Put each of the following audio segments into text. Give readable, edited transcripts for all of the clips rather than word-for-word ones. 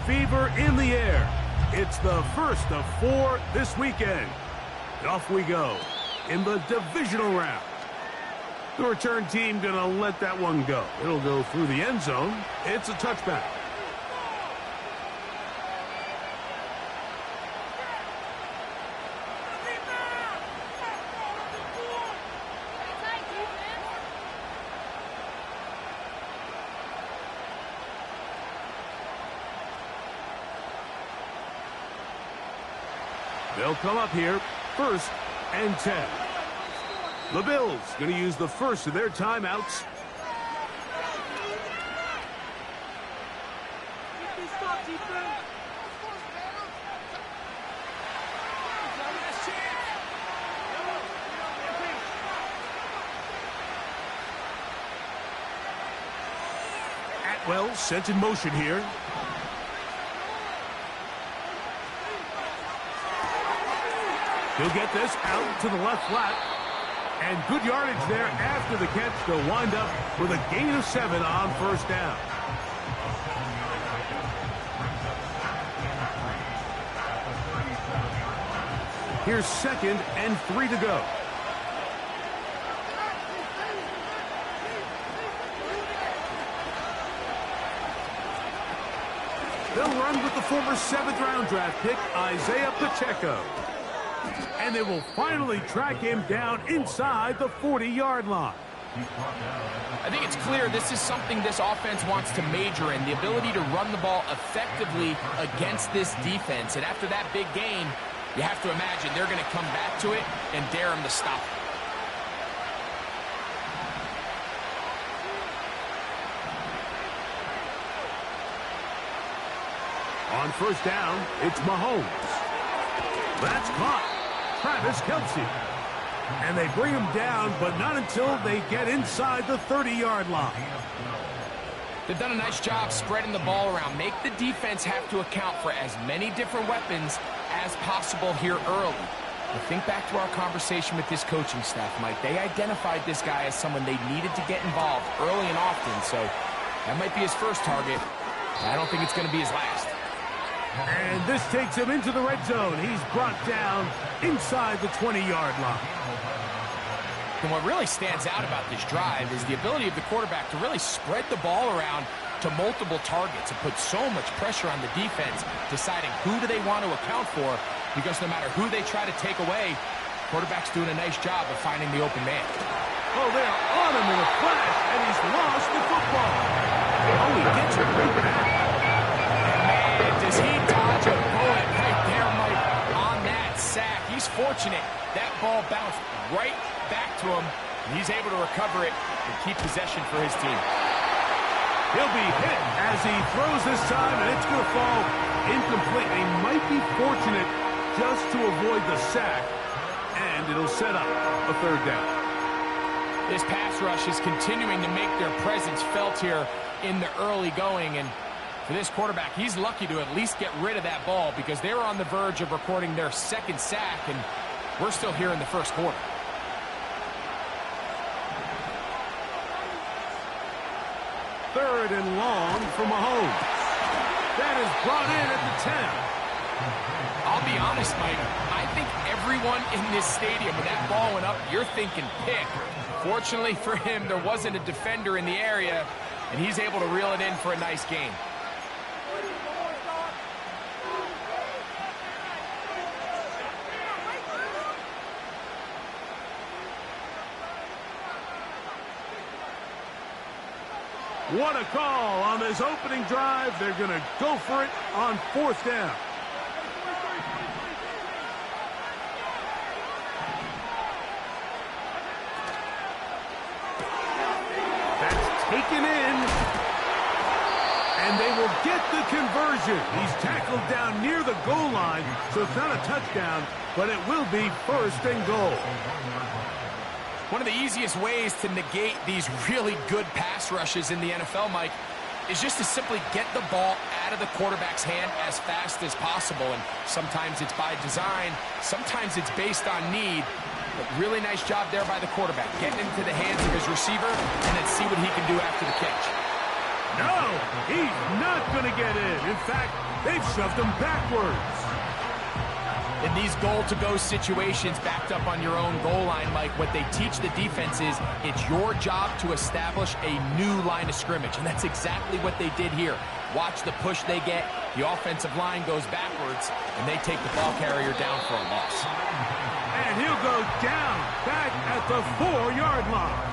fever in the air. It's the first of 4 this weekend. And off we go in the divisional round. The return team going to let that one go. It'll go through the end zone. It's a touchback. They'll come up here, 1st and 10. The Bills going to use the first of their timeouts. Atwell sent in motion here. He'll get this out to the left flat. And good yardage there after the catch. They'll wind up with a gain of 7 on 1st down. Here's 2nd and 3 to go. They'll run with the former 7th-round draft pick, Isaiah Pacheco. And they will finally track him down inside the 40-yard line. I think it's clear this is something this offense wants to major in, the ability to run the ball effectively against this defense. And after that big gain, you have to imagine they're going to come back to it and dare him to stop it. On 1st down, it's Mahomes. That's caught. Travis Kelce. And they bring him down, but not until they get inside the 30-yard line. They've done a nice job spreading the ball around. Make the defense have to account for as many different weapons as possible here early. But think back to our conversation with this coaching staff, Mike. They identified this guy as someone they needed to get involved early and often, so that might be his first target. I don't think it's going to be his last. And this takes him into the red zone. He's brought down inside the 20-yard line. And what really stands out about this drive is the ability of the quarterback to really spread the ball around to multiple targets and put so much pressure on the defense, deciding who do they want to account for, because no matter who they try to take away, quarterback's doing a nice job of finding the open man. Oh, they're on him in a flash, and he's lost the football. Oh, he gets it right back. And does he dodge a bullet right there, Mike, on that sack? He's fortunate. That ball bounced right back to him. He's able to recover it and keep possession for his team. He'll be hit as he throws this time, and it's going to fall incomplete. They might be fortunate just to avoid the sack, and it'll set up a 3rd down. This pass rush is continuing to make their presence felt here in the early going, and for this quarterback, he's lucky to at least get rid of that ball because they were on the verge of recording their 2nd sack, and we're still here in the 1st quarter. Third and long for Mahomes. That is brought in at the 10. I'll be honest, Mike. I think everyone in this stadium, when that ball went up, you're thinking pick. Fortunately for him, there wasn't a defender in the area, and he's able to reel it in for a nice gain. What a call on this opening drive. They're going to go for it on 4th down. That's taken in. And they will get the conversion. He's tackled down near the goal line, so it's not a touchdown, but it will be 1st and goal. One of the easiest ways to negate these really good pass rushes in the NFL, Mike, is just to simply get the ball out of the quarterback's hand as fast as possible. And sometimes it's by design, sometimes it's based on need. But really nice job there by the quarterback, getting into the hands of his receiver and then see what he can do after the catch. No, he's not going to get in. In fact, they've shoved him backwards. In these goal-to-go situations backed up on your own goal line, Mike, what they teach the defense is it's your job to establish a new line of scrimmage, and that's exactly what they did here. Watch the push they get. The offensive line goes backwards, and they take the ball carrier down for a loss. And he'll go down, back at the 4-yard line.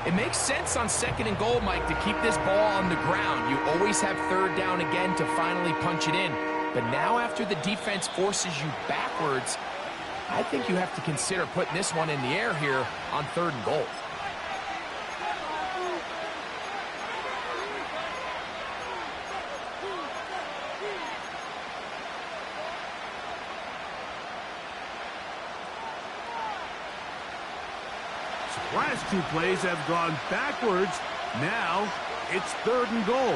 It makes sense on 2nd and goal, Mike, to keep this ball on the ground. You always have 3rd down again to finally punch it in. But now after the defense forces you backwards, I think you have to consider putting this one in the air here on 3rd and goal. Last 2 plays have gone backwards. Now it's 3rd and goal.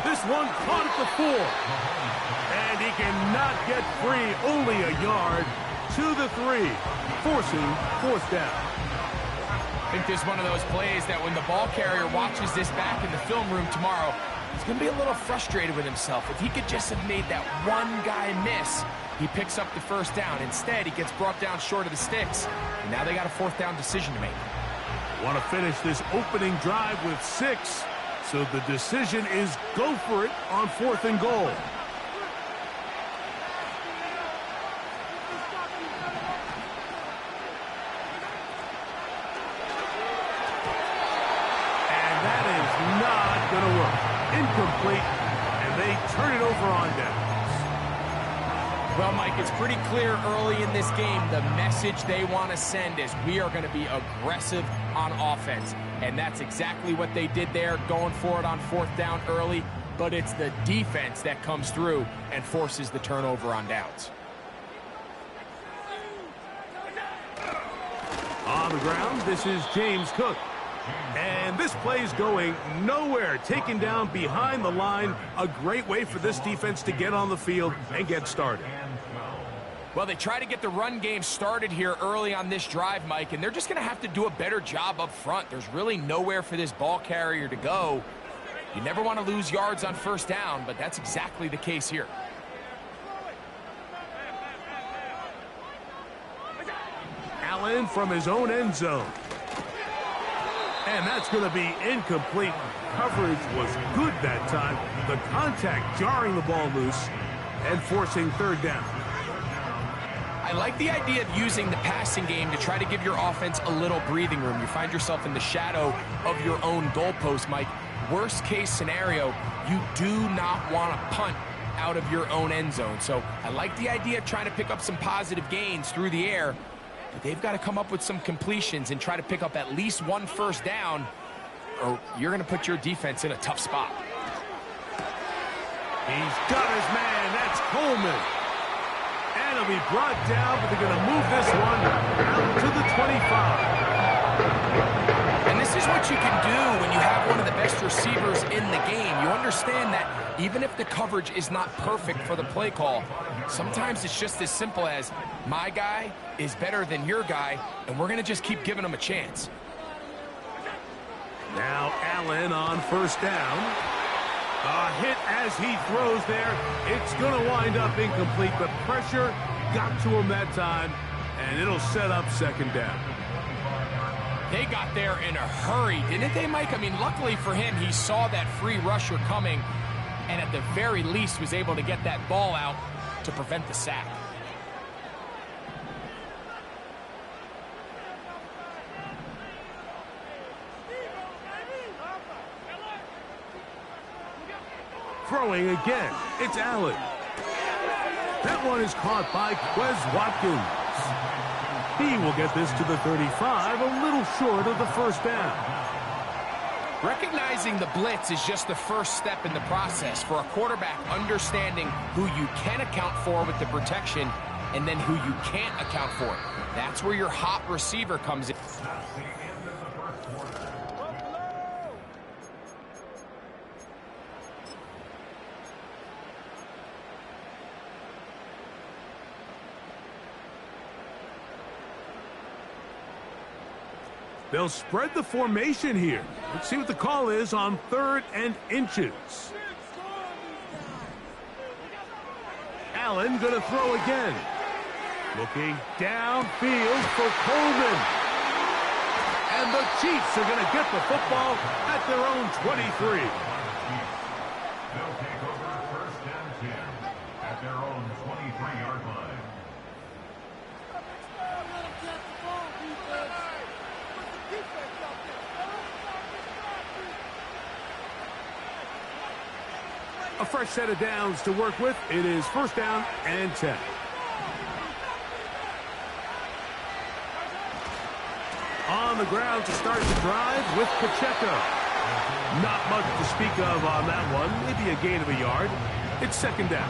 This one caught at the 4. And he cannot get free. Only a yard to the 3, forcing 4th down. I think this is one of those plays that when the ball carrier watches this back in the film room tomorrow, he's going to be a little frustrated with himself. If he could just have made that one guy miss, he picks up the 1st down. Instead, he gets brought down short of the sticks. And now they got a 4th down decision to make. Want to finish this opening drive with 6. So the decision is go for it on 4th and goal. Going to work. Incomplete, and they turn it over on downs. Well, Mike, it's pretty clear early in this game the message they want to send is we are going to be aggressive on offense. And that's exactly what they did there, going for it on 4th down early. But it's the defense that comes through and forces the turnover on downs. On the ground, this is James Cook. And this play's going nowhere. Taken down behind the line. A great way for this defense to get on the field and get started. Well, they try to get the run game started here early on this drive, Mike, and they're just going to have to do a better job up front. There's really nowhere for this ball carrier to go. You never want to lose yards on 1st down, but that's exactly the case here. Allen from his own end zone. And that's going to be incomplete. Coverage was good that time. The contact jarring the ball loose and forcing 3rd down. I like the idea of using the passing game to try to give your offense a little breathing room. You find yourself in the shadow of your own goalpost, Mike. Worst case scenario, you do not want to punt out of your own end zone. So I like the idea of trying to pick up some positive gains through the air. But they've got to come up with some completions and try to pick up at least 1 1st down, or you're going to put your defense in a tough spot. He's got his man. That's Coleman. And he'll be brought down, but they're going to move this one out to the 25. And this is what you can do when you have one of the best receivers in the game. You understand that even if the coverage is not perfect for the play call, sometimes it's just as simple as my guy is better than your guy, and we're going to just keep giving him a chance. Now Allen on 1st down. A hit as he throws there. It's going to wind up incomplete, but pressure got to him that time, and it'll set up 2nd down. They got there in a hurry, didn't they, Mike? I mean, luckily for him, he saw that free rusher coming, and at the very least was able to get that ball out to prevent the sack. Throwing again, it's Allen. That one is caught by Quez Watkins. He will get this to the 35, a little short of the 1st down. Recognizing the blitz is just the first step in the process for a quarterback, understanding who you can account for with the protection and then who you can't account for. That's where your hot receiver comes in. They'll spread the formation here. Let's see what the call is on 3rd and inches. Allen going to throw again. Looking downfield for Coleman. And the Chiefs are going to get the football at their own 23. They'll take over 1st and 10 at their own 23-yard line. A fresh set of downs to work with. It is 1st down and 10. On the ground to start the drive with Pacheco. Not much to speak of on that one. Maybe a gain of a yard. It's 2nd down.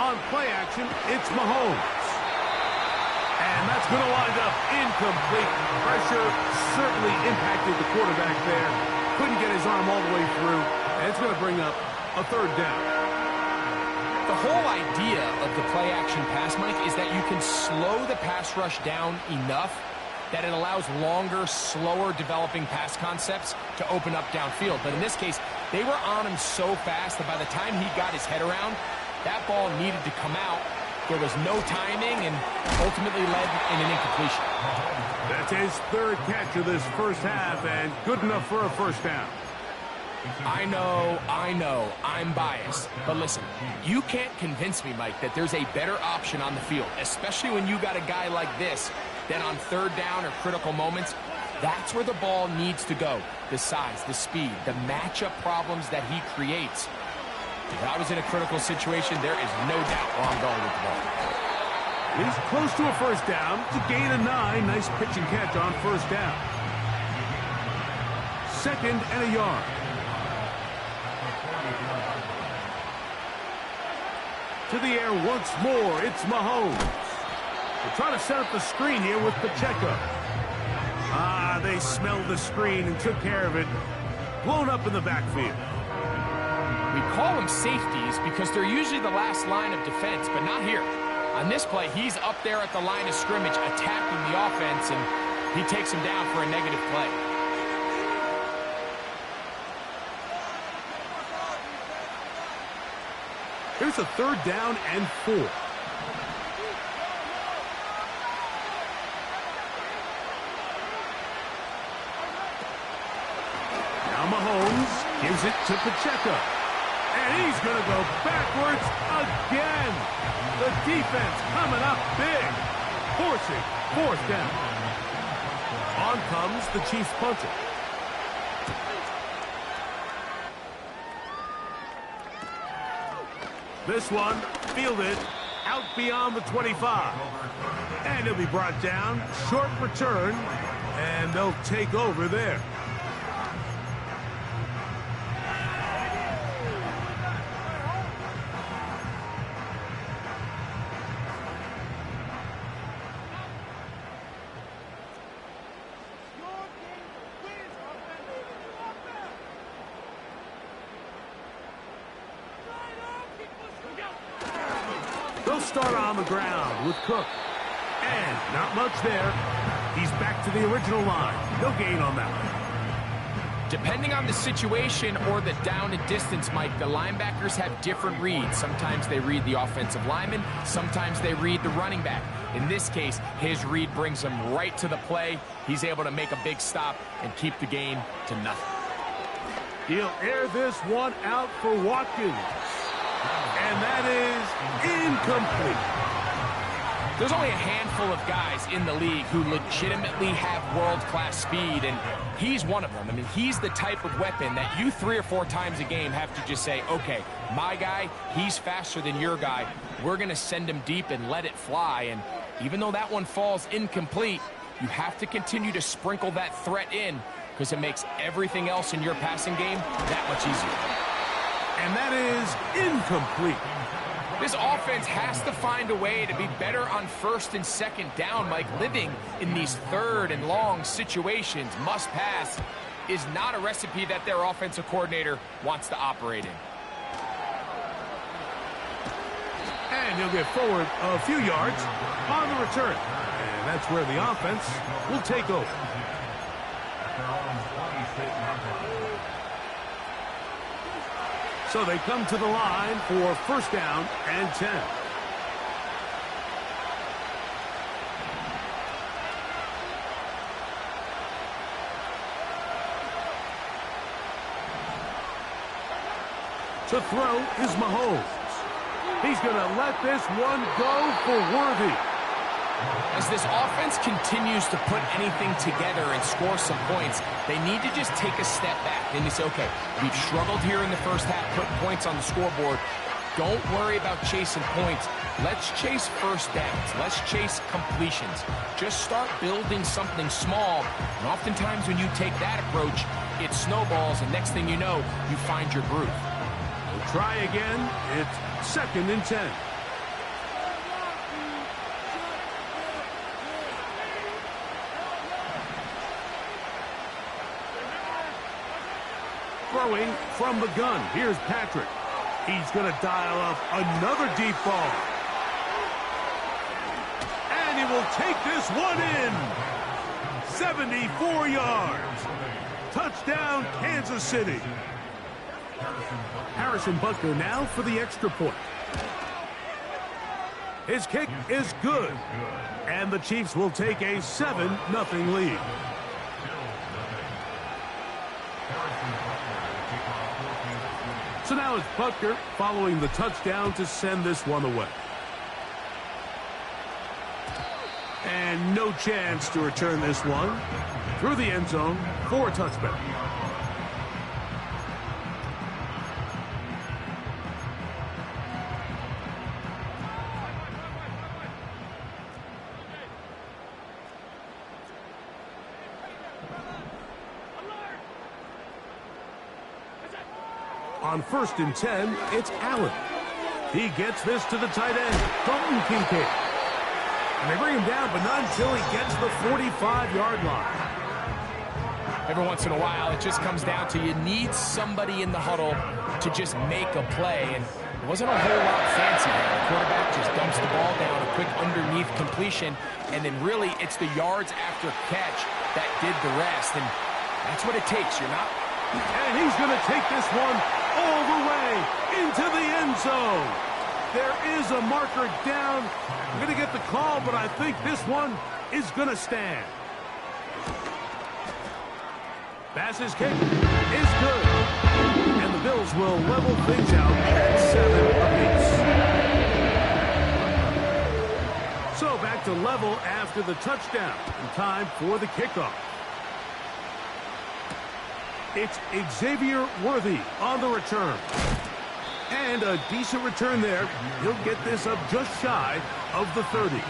On play action, it's Mahomes. And that's going to wind up incomplete. Pressure certainly impacted the quarterback there. Couldn't get his arm all the way through. And it's going to bring up a 3rd down. The whole idea of the play-action pass, Mike, is that you can slow the pass rush down enough that it allows longer, slower developing pass concepts to open up downfield. But in this case, they were on him so fast that by the time he got his head around, that ball needed to come out. There was no timing and ultimately led in an incompletion. That's his 3rd catch of this 1st half and good enough for a 1st down. I know, I'm biased. But listen, you can't convince me, Mike, that there's a better option on the field, especially when you got a guy like this, that on 3rd down or critical moments, that's where the ball needs to go. The size, the speed, the matchup problems that he creates. If I was in a critical situation, there is no doubt where I'm going with the ball. He's close to a 1st down. It's a gain of 9. Nice pitch and catch on 1st down. 2nd and a yard. To the air once more, it's Mahomes. They're trying to set up the screen here with Pacheco. They smelled the screen and took care of it. Blown up in the backfield. We call them safeties because they're usually the last line of defense, but not here. On this play, he's up there at the line of scrimmage attacking the offense, and he takes him down for a negative play. Here's a 3rd down and 4. Now Mahomes gives it to Pacheco. And he's going to go backwards again. The defense coming up big. Forcing 4th down. On comes the Chiefs punter. This one fielded out beyond the 25. And he'll be brought down. Short return. And they'll take over there. They'll start on the ground with Cook. And not much there. He's back to the original line. No gain on that one. Depending on the situation or the down and distance, Mike, the linebackers have different reads. Sometimes they read the offensive lineman. Sometimes they read the running back. In this case, his read brings him right to the play. He's able to make a big stop and keep the gain to nothing. He'll air this one out for Watkins. And that is incomplete. There's only a handful of guys in the league who legitimately have world-class speed, and he's one of them. I mean, he's the type of weapon that you 3 or 4 times a game have to just say, okay, my guy, he's faster than your guy. We're going to send him deep and let it fly. And even though that one falls incomplete, you have to continue to sprinkle that threat in because it makes everything else in your passing game that much easier. And that is incomplete. This offense has to find a way to be better on 1st and 2nd down. Mike, living in these 3rd and long situations, must pass, is not a recipe that their offensive coordinator wants to operate in. And he'll get forward a few yards on the return. And that's where the offense will take over. So they come to the line for first down and 10. To throw is Mahomes. He's going to let this one go for Worthy. As this offense continues to put anything together and score some points, they need to just take a step back. And you say, okay, we've struggled here in the first half, putting points on the scoreboard. Don't worry about chasing points. Let's chase first downs. Let's chase completions. Just start building something small. And oftentimes when you take that approach, it snowballs, and next thing you know, you find your groove. We'll try again. It's second and 10. Throwing from the gun. Here's Patrick. He's going to dial up another deep ball. And he will take this one in. 74 yards. Touchdown, Kansas City. Harrison Butker now for the extra point. His kick is good. And the Chiefs will take a 7-0 lead. So now it's Butker following the touchdown to send this one away. And no chance to return this one through the end zone for a touchback. On first and 10, it's Allen. He gets this to the tight end, Dalton Kincaid. And they bring him down, but not until he gets the 45-yard line. Every once in a while, it just comes down to you need somebody in the huddle to just make a play. And it wasn't a whole lot fancy there. The quarterback just dumps the ball down, a quick underneath completion, and then really it's the yards after catch that did the rest. And that's what it takes. You're not... And he's going to take this one all the way into the end zone. There is a marker down. I'm going to get the call, but I think this one is going to stand. Bass's kick is good. And the Bills will level things out at 7 apiece. So back to level after the touchdown. And time for the kickoff. It's Xavier Worthy on the return. And a decent return there. He'll get this up just shy of the 30.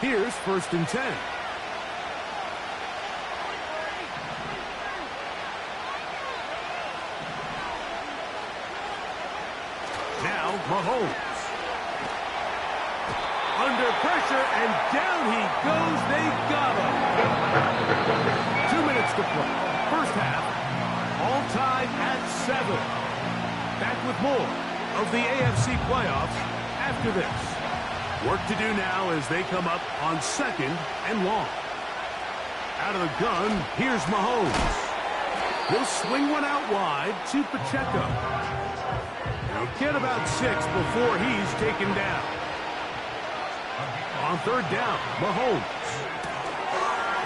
Here's first and 10. Mahomes. Under pressure, and down he goes. They got him. 2 minutes to play. First half, all tied at 7. Back with more of the AFC playoffs after this. Work to do now as they come up on second and long. Out of the gun, here's Mahomes. He'll swing one out wide to Pacheco. He'll get about 6 before he's taken down. On third down, Mahomes.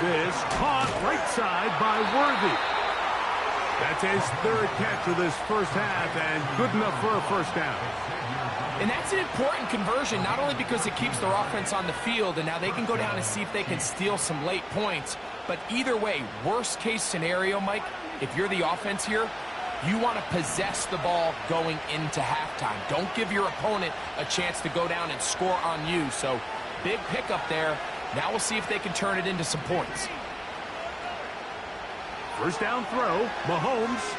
This caught right side by Worthy. That's his third catch of this first half, and good enough for a first down. And that's an important conversion, not only because it keeps their offense on the field, and now they can go down and see if they can steal some late points. But either way, worst case scenario, Mike, if you're the offense here, you want to possess the ball going into halftime. Don't give your opponent a chance to go down and score on you. So big pickup there. Now we'll see if they can turn it into some points. First down throw, Mahomes.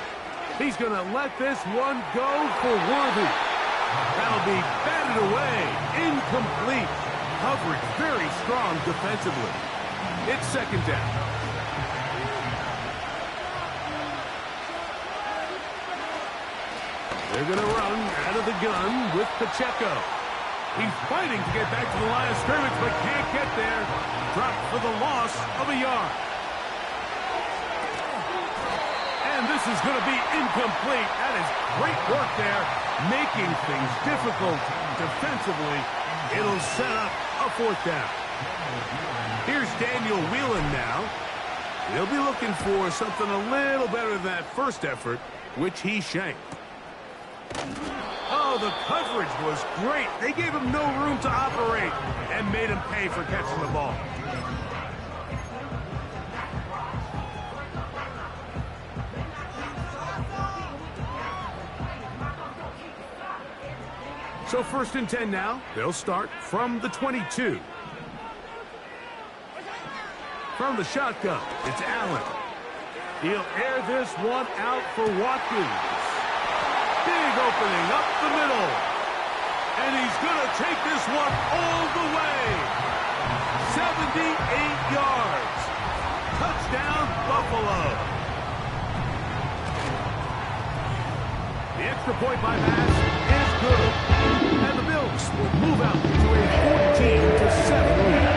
He's going to let this one go for Worthy. That'll be batted away. Incomplete. Coverage very strong defensively. It's second down. They're going to run out of the gun with Pacheco. He's fighting to get back to the line of scrimmage, but can't get there. Dropped for the loss of a yard. And this is going to be incomplete. That is great work there, making things difficult defensively. It'll set up a fourth down. Here's Daniel Whelan now. He'll be looking for something a little better than that first effort, which he shanked. Oh, the coverage was great. They gave him no room to operate and made him pay for catching the ball. So 1st and 10 now. They'll start from the 22. From the shotgun, it's Allen. He'll air this one out for Watkins. Big opening up the middle. And he's going to take this one all the way. 78 yards. Touchdown, Buffalo. The extra point by Bass is good. And the Bills will move out to a 14-7 lead.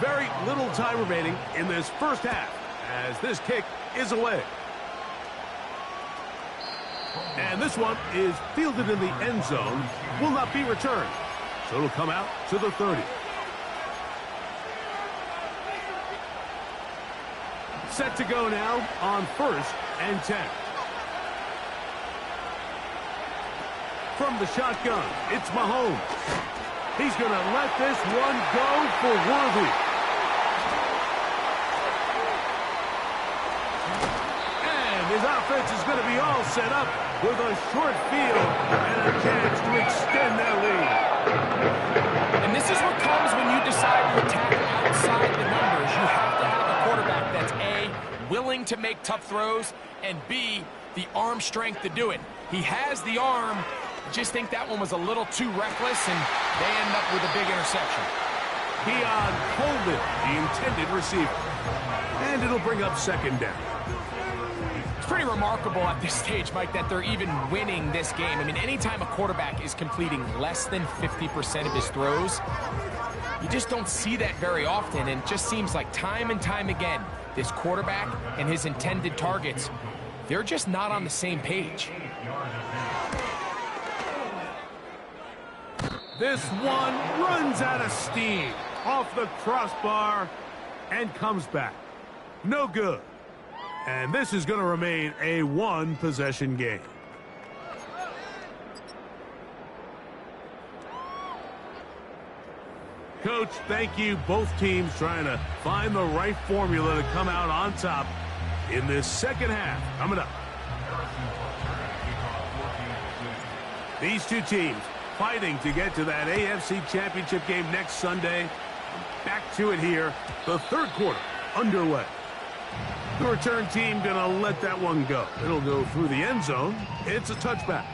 Very little time remaining in this first half as this kick is away. And this one is fielded in the end zone, will not be returned. So it'll come out to the 30. Set to go now on 1st and 10. From the shotgun, it's Mahomes. He's going to let this one go for Worthy. And his offense is going to be all set up with a short field and a chance to extend their lead. And this is what comes when you decide to attack outside the numbers. You have to have a quarterback that's A, willing to make tough throws, and B, the arm strength to do it. He has the arm. Just think that one was a little too reckless, and they end up with a big interception. Keon Coleman, the intended receiver. And it'll bring up second down. It's pretty remarkable at this stage, Mike, that they're even winning this game. I mean, anytime a quarterback is completing less than 50% of his throws, you just don't see that very often, and it just seems like time and time again, this quarterback and his intended targets, they're just not on the same page. This one runs out of steam off the crossbar and comes back. No good. And this is going to remain a one-possession game. Coach, thank you. Both teams trying to find the right formula to come out on top in this second half. Coming up. These two teams fighting to get to that AFC Championship game next Sunday. Back to it here. The third quarter underway. The return team going to let that one go. It'll go through the end zone. It's a touchback.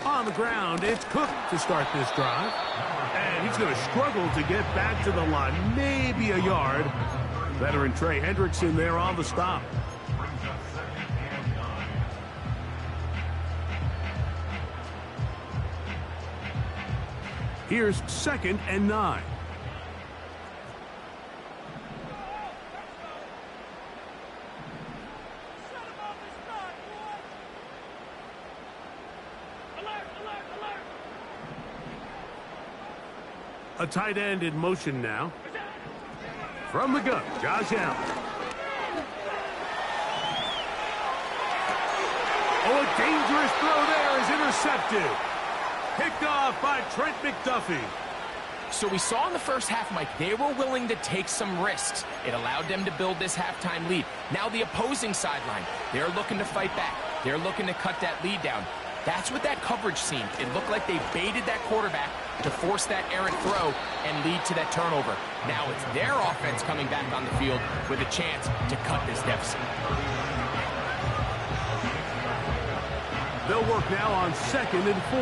On the ground, it's Cook to start this drive. And he's going to struggle to get back to the line, maybe a yard. Veteran Trey Hendrickson there on the stop. Here's 2nd and 9. A tight end in motion now. From the gun, Josh Allen. Oh, a dangerous throw there is intercepted. Picked off by Trent McDuffie. So we saw in the first half, Mike, they were willing to take some risks. It allowed them to build this halftime lead. Now the opposing sideline, they're looking to fight back. They're looking to cut that lead down. That's what that coverage seemed. It looked like they baited that quarterback to force that errant throw and lead to that turnover. Now it's their offense coming back on the field with a chance to cut this deficit. They'll work now on 2nd and 4.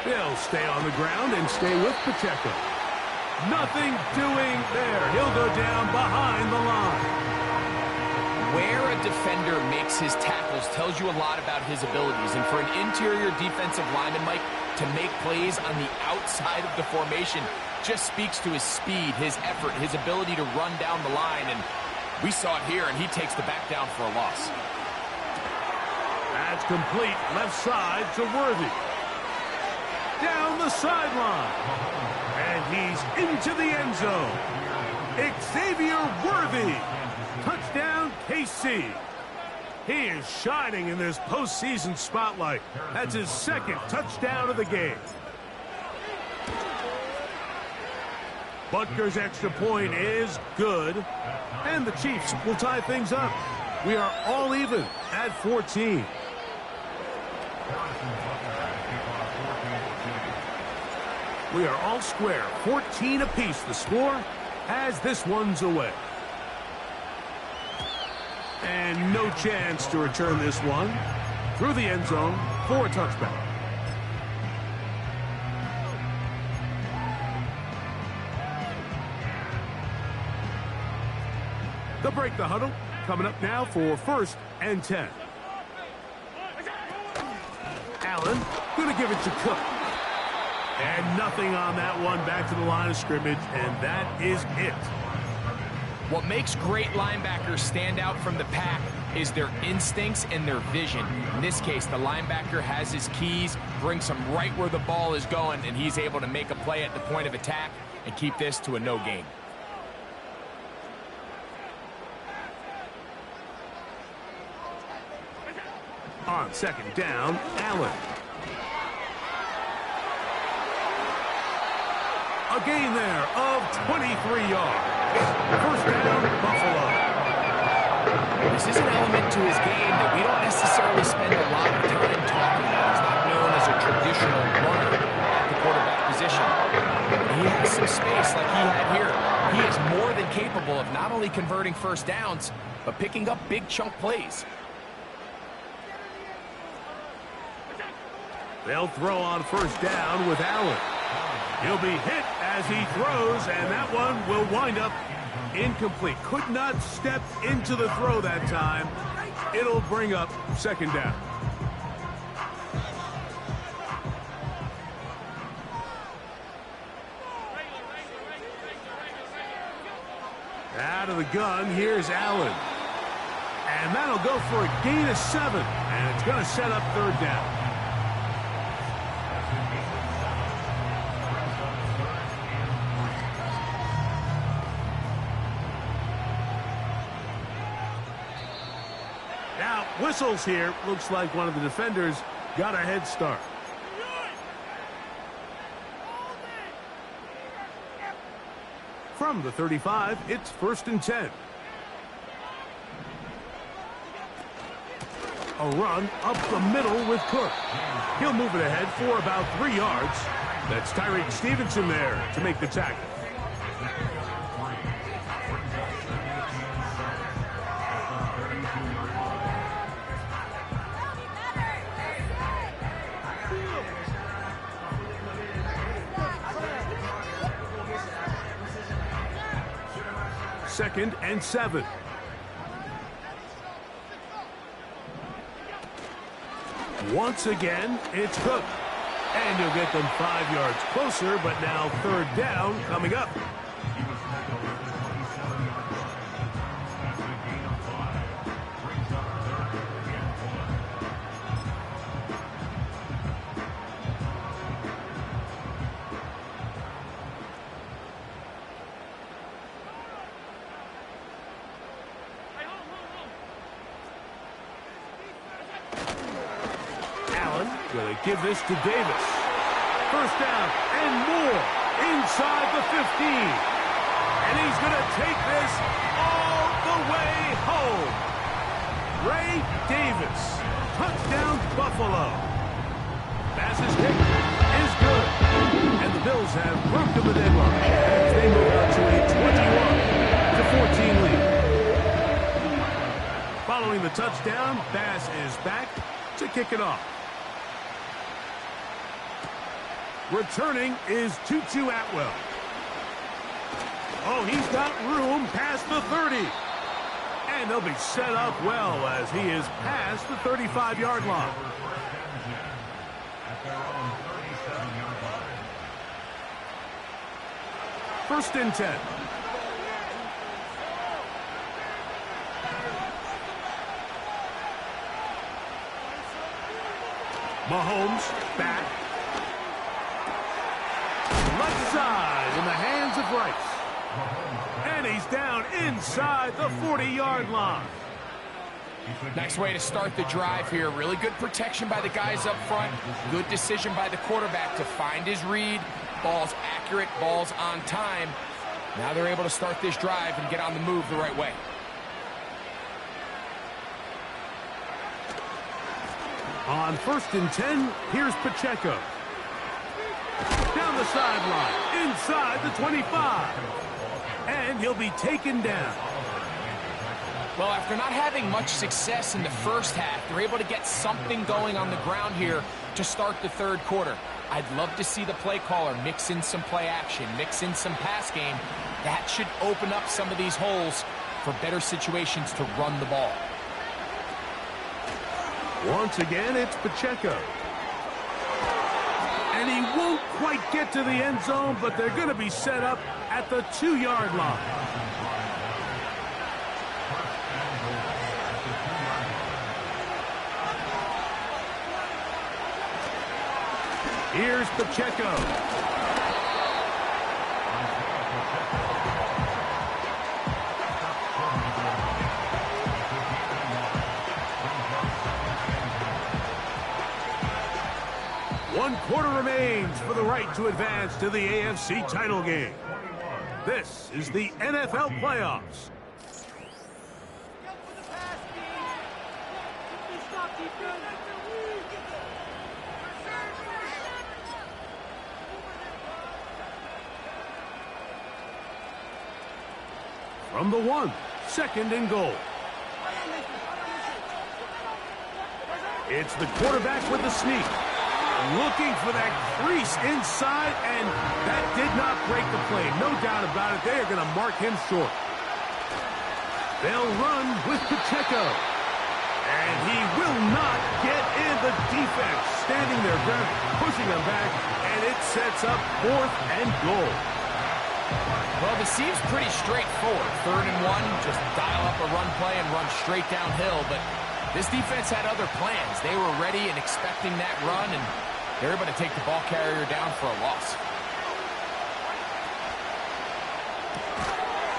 They'll stay on the ground and stay with Pacheco. Nothing doing there. He'll go down behind the line. Where a defender makes his tackles tells you a lot about his abilities. And for an interior defensive lineman, Mike, to make plays on the outside of the formation just speaks to his speed, his effort, his ability to run down the line. And we saw it here, and he takes the back down for a loss. That's complete left side to Worthy. Down the sideline. And he's into the end zone. Xavier Worthy. Touchdown, KC. He is shining in this postseason spotlight. That's his 2nd touchdown of the game. Butker's extra point is good. And the Chiefs will tie things up. We are all even at 14. We are all square. 14 apiece the score as this one's away. And no chance to return this one through the end zone for a touchback. They'll break the huddle. Coming up now for 1st and 10. Allen going to give it to Cook. And nothing on that one. Back to the line of scrimmage, and that is it. What makes great linebackers stand out from the pack is their instincts and their vision. In this case, the linebacker has his keys, brings him right where the ball is going, and he's able to make a play at the point of attack and keep this to a no gain. On 2nd down, Allen. A gain there of 23 yards. 1st down, Buffalo. This is an element to his game that we don't necessarily spend a lot of time talking about. He's not known as a traditional runner at the quarterback position. He has some space like he had here. He is more than capable of not only converting 1st downs, but picking up big chunk plays. They'll throw on 1st down with Allen. He'll be hit as he throws, and that one will wind up incomplete. Could not step into the throw that time. It'll bring up 2nd down. Out of the gun, here's Allen. And that'll go for a gain of 7, and it's going to set up 3rd down. Now, whistles here. Looks like one of the defenders got a head start. From the 35, it's 1st and 10. A run up the middle with Cook. He'll move it ahead for about 3 yards. That's Tyreek Stevenson there to make the tackle. Second and 7. Once again, it's Cook. And he'll get them 5 yards closer, but now 3rd down coming up. Allen going to give this to Davis. First down and more inside the 15. And he's going to take this all the way home. Ray Davis, touchdown Buffalo. Pass's kick is good. And the Bills have broken the deadlock as they move out to a 21-14 lead. Following the touchdown, Bass is back to kick it off. Returning is Tutu Atwell. Oh, he's got room past the 30. And they'll be set up well as he is past the 35-yard line. First and 10. Mahomes back. Left side in the hands of Rice. And he's down inside the 40-yard line. Nice way to start the drive here. Really good protection by the guys up front. Good decision by the quarterback to find his read. Ball's accurate, ball's on time. Now they're able to start this drive and get on the move the right way. On first and 10, here's Pacheco. Down the sideline, inside the 25. And he'll be taken down. Well, after not having much success in the first half, they're able to get something going on the ground here to start the third quarter. I'd love to see the play caller mix in some play action, mix in some pass game. That should open up some of these holes for better situations to run the ball. Once again, it's Pacheco. And he won't quite get to the end zone, but they're going to be set up at the 2-yard line. Here's Pacheco. One quarter remains for the right to advance to the AFC title game. This is the NFL playoffs. From the 1, second and goal. It's the quarterback with the sneak. Looking for that crease inside, and that did not break the play. No doubt about it. They are going to mark him short. They'll run with Pacheco. And he will not get in. The defense standing their ground, pushing them back, and it sets up fourth and goal. Well, this seems pretty straightforward. 3rd and 1, just dial up a run play and run straight downhill. But this defense had other plans. They were ready and expecting that run, and they're able to take the ball carrier down for a loss.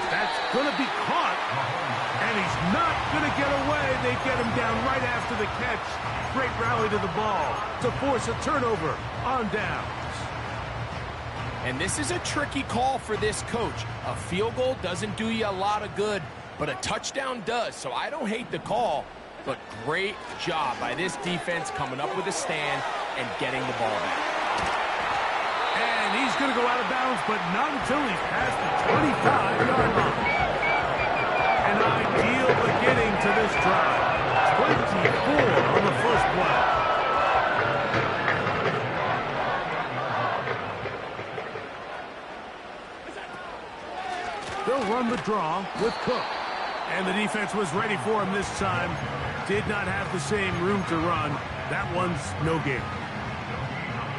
That's going to be caught, and he's not going to get away. They get him down right after the catch. Great rally to the ball to force a turnover on downs. And this is a tricky call for this coach. A field goal doesn't do you a lot of good, but a touchdown does. So I don't hate the call, but great job by this defense coming up with a stand and getting the ball back. And he's going to go out of bounds, but not until he's past the 25-yard line. An ideal beginning to this drive. 24 on the first play. They'll run the draw with Cook. And the defense was ready for him this time. Did not have the same room to run. That one's no gain.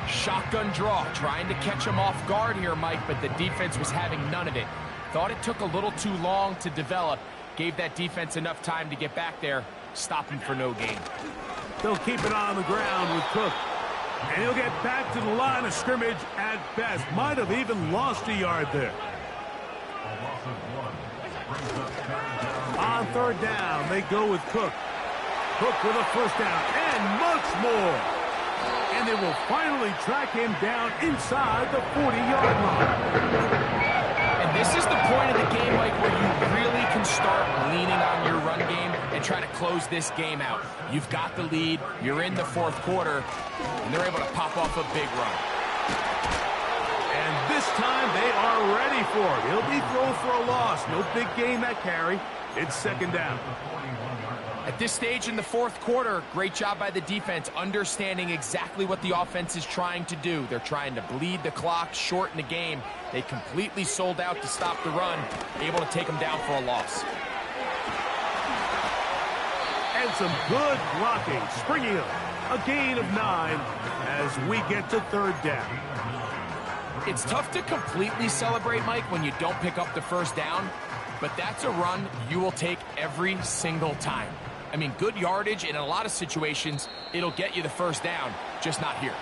Shotgun draw, trying to catch him off guard here, Mike, but the defense was having none of it. Thought it took a little too long to develop. Gave that defense enough time to get back there. Stop him for no gain. They'll keep it on the ground with Cook. And he'll get back to the line of scrimmage at best. Might have even lost a yard there. On 3rd down, they go with Cook. Cook with a first down and much more. And they will finally track him down inside the 40-yard line. And this is the point of the game, Mike, where you really can start leaning on your run game and try to close this game out. You've got the lead, you're in the fourth quarter, and they're able to pop off a big run. And this time they are ready for it. He'll be thrown for a loss. No big gain that carry. It's second down. At this stage in the fourth quarter, great job by the defense, understanding exactly what the offense is trying to do. They're trying to bleed the clock, shorten the game. They completely sold out to stop the run, able to take them down for a loss. And some good blocking, springing up. A gain of 9 as we get to third down. It's tough to completely celebrate, Mike, when you don't pick up the first down, but that's a run you will take every single time. I mean, good yardage, and in a lot of situations, it'll get you the first down, just not here.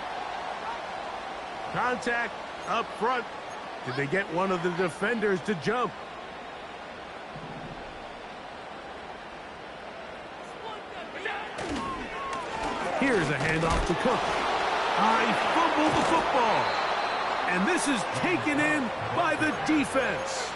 Contact up front. Did they get one of the defenders to jump? Here's a handoff to Cook. I fumbled the football. And this is taken in by the defense.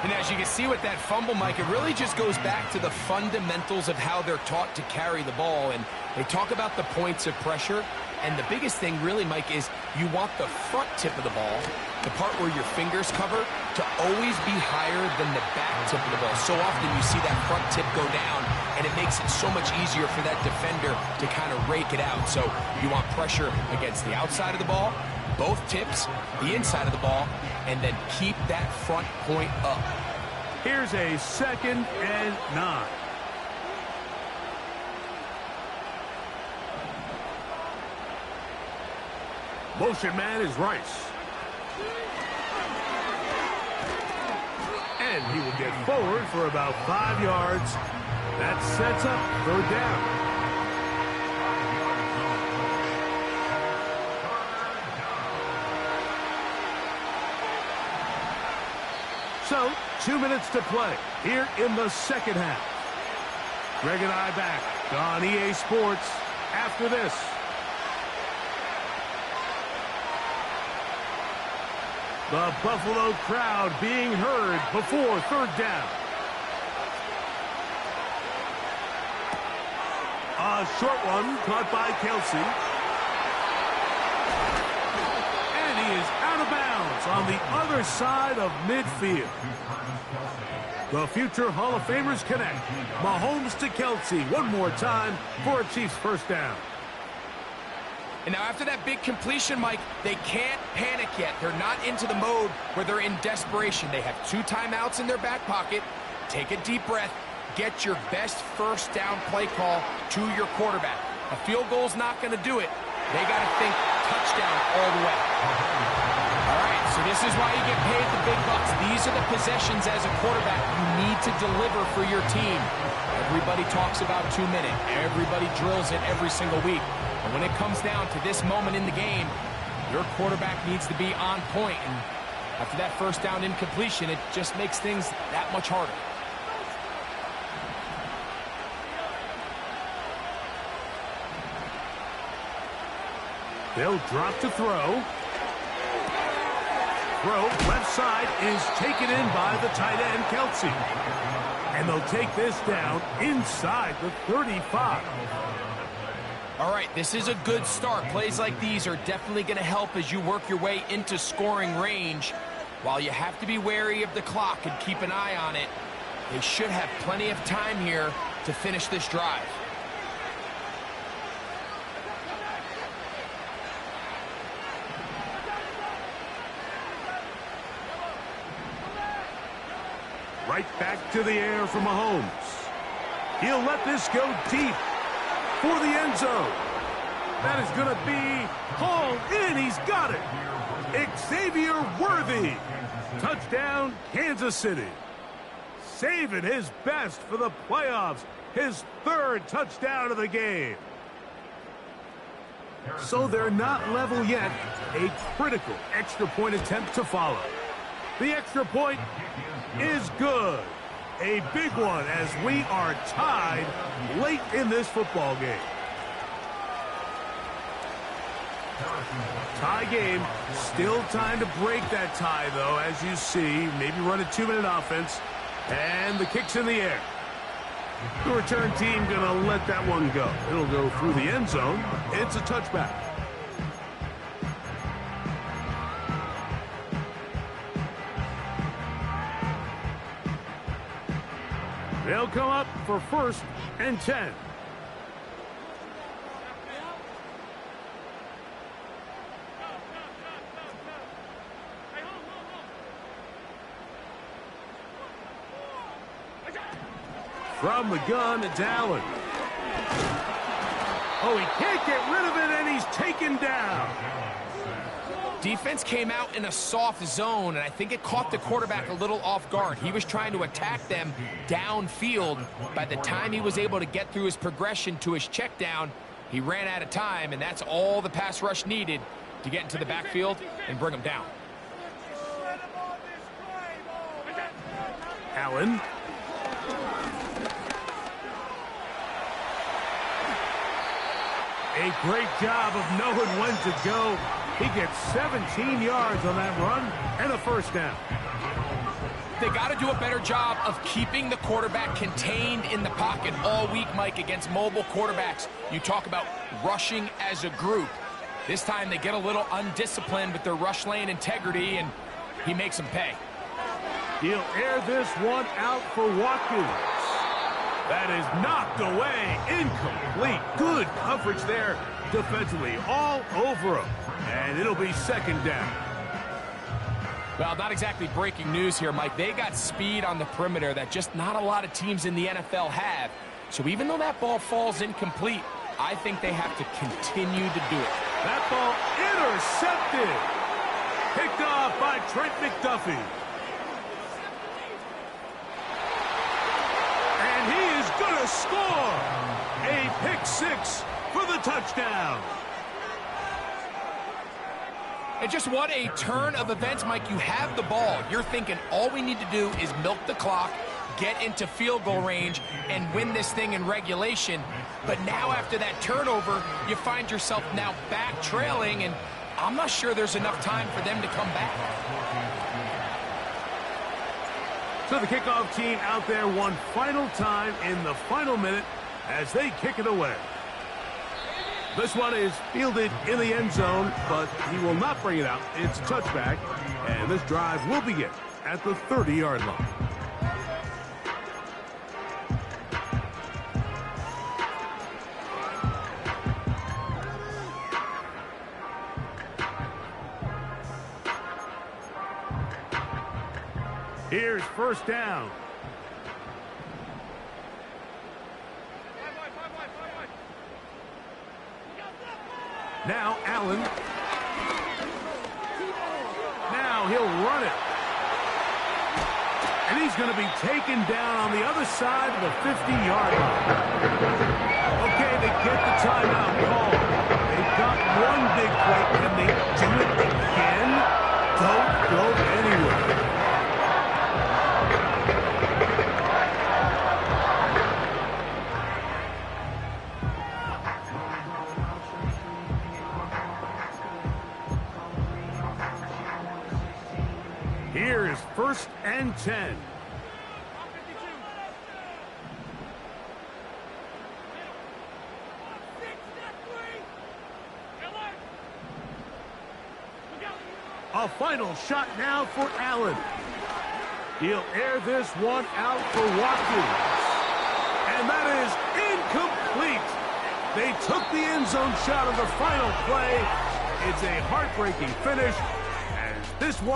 And as you can see with that fumble, Mike, it really just goes back to the fundamentals of how they're taught to carry the ball. And they talk about the points of pressure. And the biggest thing really, Mike, is you want the front tip of the ball, the part where your fingers cover, to always be higher than the back tip of the ball. So often you see that front tip go down, and it makes it so much easier for that defender to kind of rake it out. So you want pressure against the outside of the ball, both tips, the inside of the ball, and then keep that front point up. Here's a 2nd and 9. Motion man is Rice. And he will get forward for about 5 yards. That sets up third down. So, 2 minutes to play here in the second half. Greg and I back on EA Sports after this. The Buffalo crowd being heard before third down. A short one caught by Kelce. And he is out of bounds on the other side of midfield. The future Hall of Famers connect. Mahomes to Kelce one more time for a Chiefs first down. And now after that big completion, Mike, they can't panic yet. They're not into the mode where they're in desperation. They have 2 timeouts in their back pocket. Take a deep breath. Get your best first down play call to your quarterback. A field goal's not going to do it. They got to think touchdown all the way. All right, so this is why you get paid the big bucks. These are the possessions as a quarterback you need to deliver for your team. Everybody talks about 2 minutes. Everybody drills it every single week. And when it comes down to this moment in the game, your quarterback needs to be on point. And after that first down incompletion, it just makes things that much harder. They'll drop to throw. Throw left side is taken in by the tight end, Kelce. And they'll take this down inside the 35. All right, this is a good start. Plays like these are definitely going to help as you work your way into scoring range. While you have to be wary of the clock and keep an eye on it, they should have plenty of time here to finish this drive. Right back to the air for Mahomes. He'll let this go deep for the end zone. That is going to be hauled in. He's got it. Xavier Worthy. Touchdown, Kansas City. Saving his best for the playoffs. His 3rd touchdown of the game. So they're not level yet. A critical extra point attempt to follow. The extra point is good. A big one as we are tied late in this football game. Tie game. Still time to break that tie, though, as you see. Maybe run a 2-minute offense. And the kick's in the air. The return team going to let that one go. It'll go through the end zone. It's a touchback. They'll come up for 1st and 10. From the gun, it's Allen. Oh, he can't get rid of it, and he's taken down. Defense came out in a soft zone, and I think it caught the quarterback a little off guard. He was trying to attack them downfield. By the time he was able to get through his progression to his check down, he ran out of time, and that's all the pass rush needed to get into the backfield and bring him down. Allen. A great job of knowing when to go. He gets 17 yards on that run and a 1st down. They got to do a better job of keeping the quarterback contained in the pocket all week, Mike, against mobile quarterbacks. You talk about rushing as a group. This time they get a little undisciplined with their rush lane integrity, and he makes them pay. He'll air this one out for Watkins. That is knocked away. Incomplete. Good coverage there defensively. All over him. And it'll be 2nd down. Well, not exactly breaking news here, Mike. They got speed on the perimeter that just not a lot of teams in the NFL have. So even though that ball falls incomplete, I think they have to continue to do it. That ball intercepted. Picked off by Trent McDuffie. And he is going to score. A pick 6 for the touchdown. And just what a turn of events, Mike. You have the ball. You're thinking all we need to do is milk the clock, get into field goal range, and win this thing in regulation. But now after that turnover, you find yourself now back trailing, and I'm not sure there's enough time for them to come back. So the kickoff team out there one final time in the final minute as they kick it away. This one is fielded in the end zone, but he will not bring it out. It's a touchback, and this drive will begin at the 30-yard line. Here's 1st down. Now Allen. Now he'll run it. And he's going to be taken down on the other side of the 50-yard line. Okay, they get the timeout call. They've got one big play. Can they do it again? Don't go anywhere. Here is 1st and 10. A final shot now for Allen. He'll air this one out for Watkins. And that is incomplete. They took the end zone shot of the final play. It's a heartbreaking finish as this one